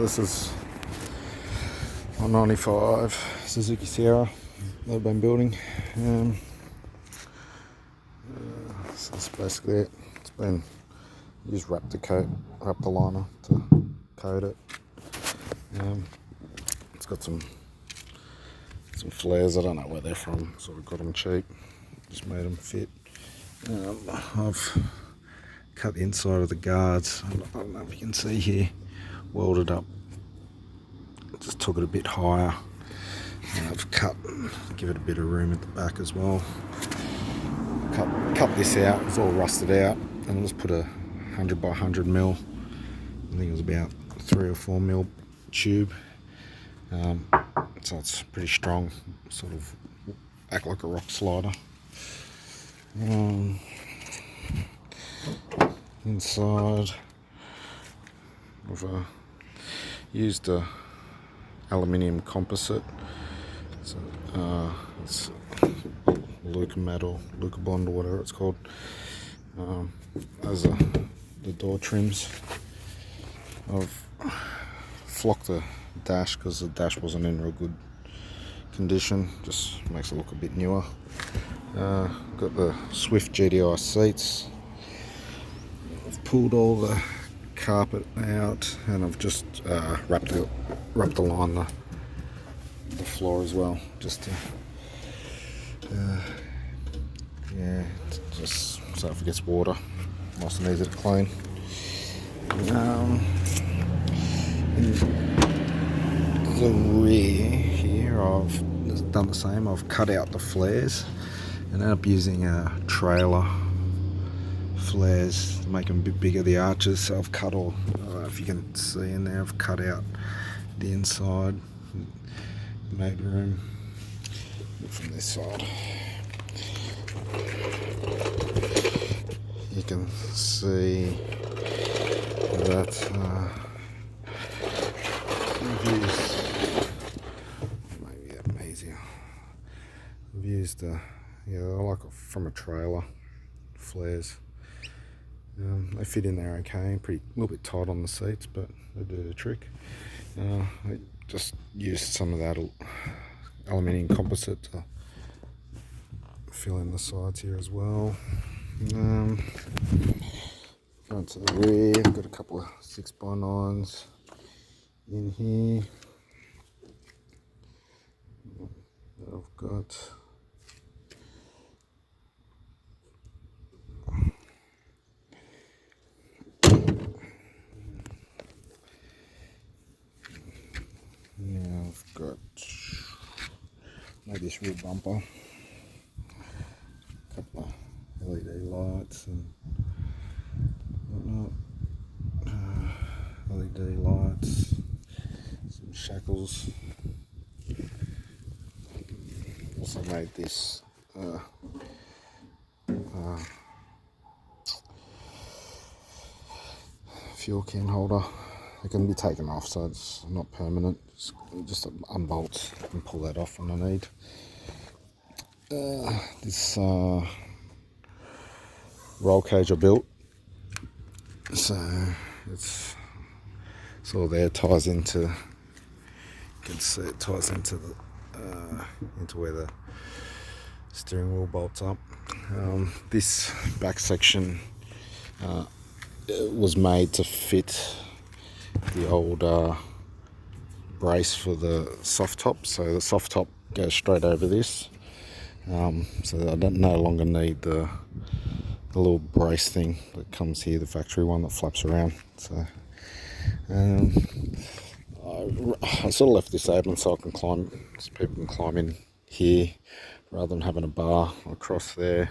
This is 195 Suzuki Sierra that I've been building. So that's basically it. It's been used Raptor liner to coat it. It's got some flares. I don't know where they're from. Sort of got them cheap. Just made them fit. I've cut the inside of the guards. I don't know if you can see here. Welded up. Just took it a bit higher. And I've give it a bit of room at the back as well. Cut this out. It's all rusted out, and I just put a 100 by 100 mil. I think it was about 3 or 4 mil tube. So it's pretty strong. Sort of act like a rock slider. Inside, I've used a aluminium composite. So it's Lucamad or Lucabond or whatever it's called. As the door trims, I've flocked the dash because the dash wasn't in real good condition. Just makes it look a bit newer. Got the Swift GTI seats. I've pulled all the carpet out, and I've just wrapped along the floor as well, just to just so if it gets water, nice and easy to clean. In the rear here, I've done the same. I've cut out the flares and ended up using a trailer flares to make them a bit bigger, the arches. So I've cut all, if you can see in there, I've cut out the inside, made room from this side. You can see that maybe that easier. I've used like from a trailer flares. They fit in there okay, a little bit tight on the seats, but they do the trick. I just used some of that aluminium composite to fill in the sides here as well. Going to the rear, I've got a couple of 6x9s in here. I've got made this rear bumper, a couple of LED lights and whatnot, LED lights, some shackles. Also made this fuel can holder. It can be taken off, so it's not permanent. It's just unbolt and pull that off when I need. This roll cage I built, so it's all there. Ties into. You can see it ties into where the steering wheel bolts up. This back section was made to fit the old brace for the soft top, so the soft top goes straight over this, so I no longer need the little brace thing that comes here, the factory one that flaps around. So I sort of left this open so people can climb in here rather than having a bar across there.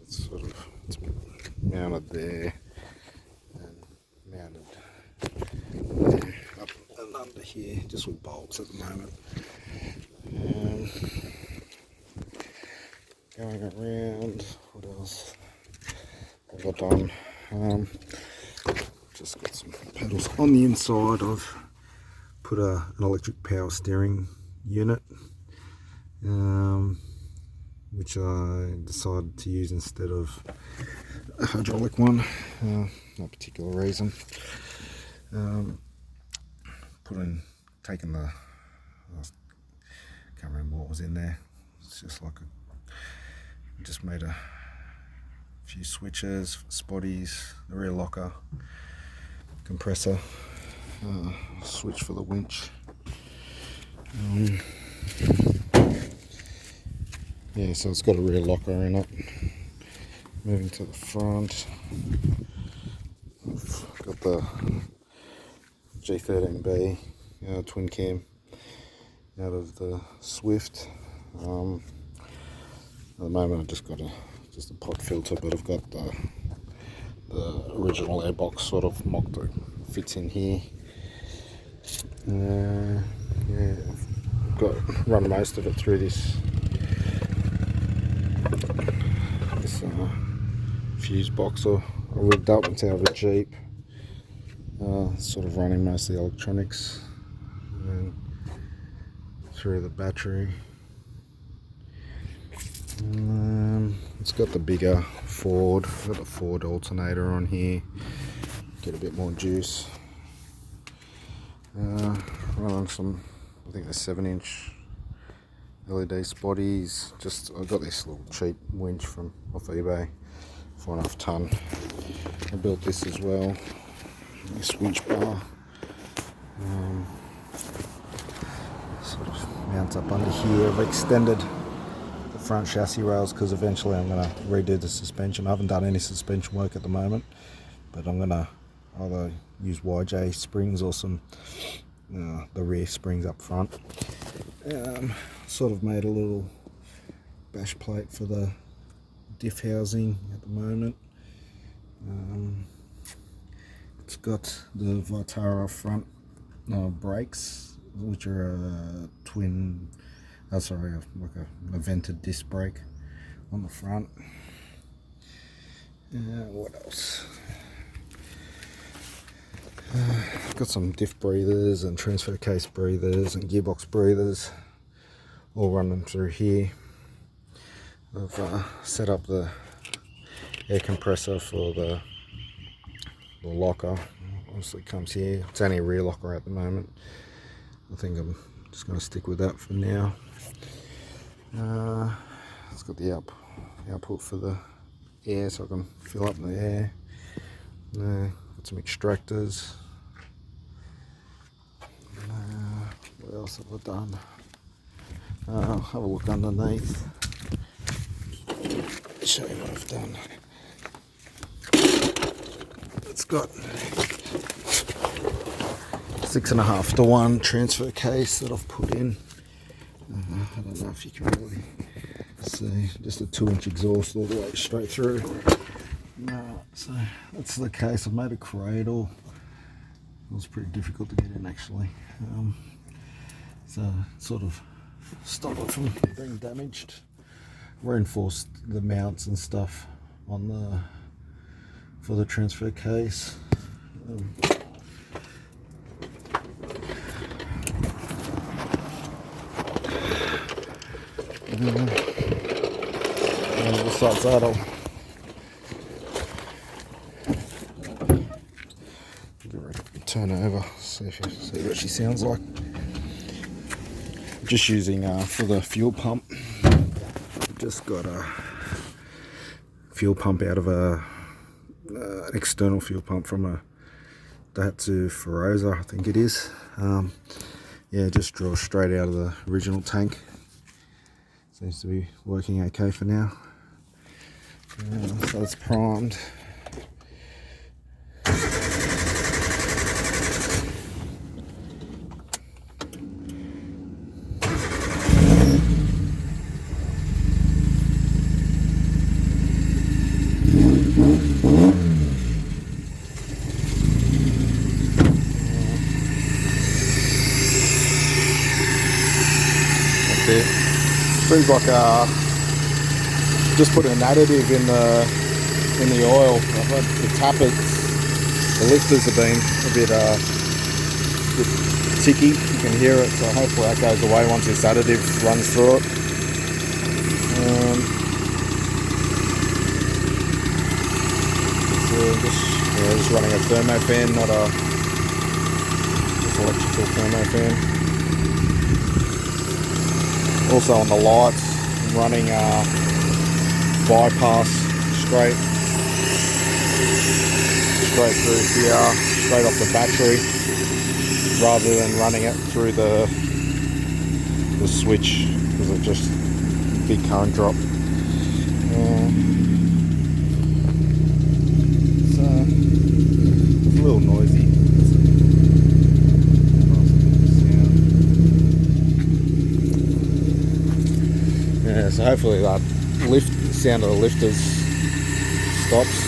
It's mounted there and mounted there, up and under here, just with bolts at the moment. Going around, what else have I done? Just got some pedals on the inside. I've put an electric power steering unit, which I decided to use instead of a hydraulic one. no particular reason. Taking the, I can't remember what was in there. It's just like just made a few switches, spotties, the rear locker, compressor, switch for the winch. Yeah, so it's got a rear locker in it. Moving to the front, I've got the g13b twin cam out of the Swift. At the moment I've just got just a pot filter, but I've got the original airbox sort of mocked that fits in here. Yeah, I've run most of it through this fuse box I rigged up. It's out of a Jeep. Sort of running most of the electronics, and then through the battery. It's got the bigger Ford. I've got the Ford alternator on here. Get a bit more juice. Running some, I think they're 7-inch LED spotties. I got this little cheap winch from off eBay, 4.5 ton. I built this as well. This winch bar sort of mounts up under here. I've extended the front chassis rails because eventually I'm going to redo the suspension. I haven't done any suspension work at the moment, but I'm going to either use YJ springs or some the rear springs up front. Sort of made a little bash plate for the diff housing at the moment. It's got the Vitara front brakes, which are a twin, like a vented disc brake on the front. What else? Got some diff breathers and transfer case breathers and gearbox breathers all running through here. I've set up the air compressor for the locker. Obviously comes here. It's only a rear locker at the moment. I think I'm just going to stick with that for now. It's got the output for the air, so I can fill up the air. Got some extractors. What else have I done? I'll have a look underneath. Show you what I've done. It's got 6.5:1 transfer case that I've put in. I don't know if you can really see, just a 2-inch exhaust all the way straight through. So that's the case. I've made a cradle. It was pretty difficult to get in actually. So sort of stop it from being damaged. Reinforced the mounts and stuff on for the transfer case. Besides that, I'll give her a turn over, see what she sounds like. Just using for the fuel pump. Just got a fuel pump out of an external fuel pump from a Daihatsu Feroza, I think it is. Yeah, just draws straight out of the original tank. Seems to be working okay for now. So it's primed. Seems like just put an additive in the oil. I've had the tappets, the lifters have been a bit ticky. You can hear it, so hopefully that goes away once this additive runs through it. we're just running a thermo fan, not a just electrical thermo fan. Also on the lights, I'm running bypass straight through here, straight off the battery, rather than running it through the switch, because it's just big current drop. So it's a little noisy. Yeah, so hopefully that sound of the lifters stops.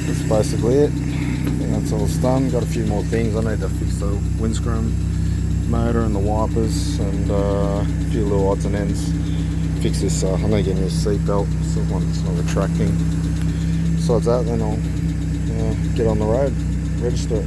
That's basically it. I think that's all it's done. Got a few more things. I need to fix the windscreen motor and the wipers and a few little odds and ends. Fix this. I'm going to get a new seat belt, so one that's not retracting. Besides that, then I'll get on the road, register it.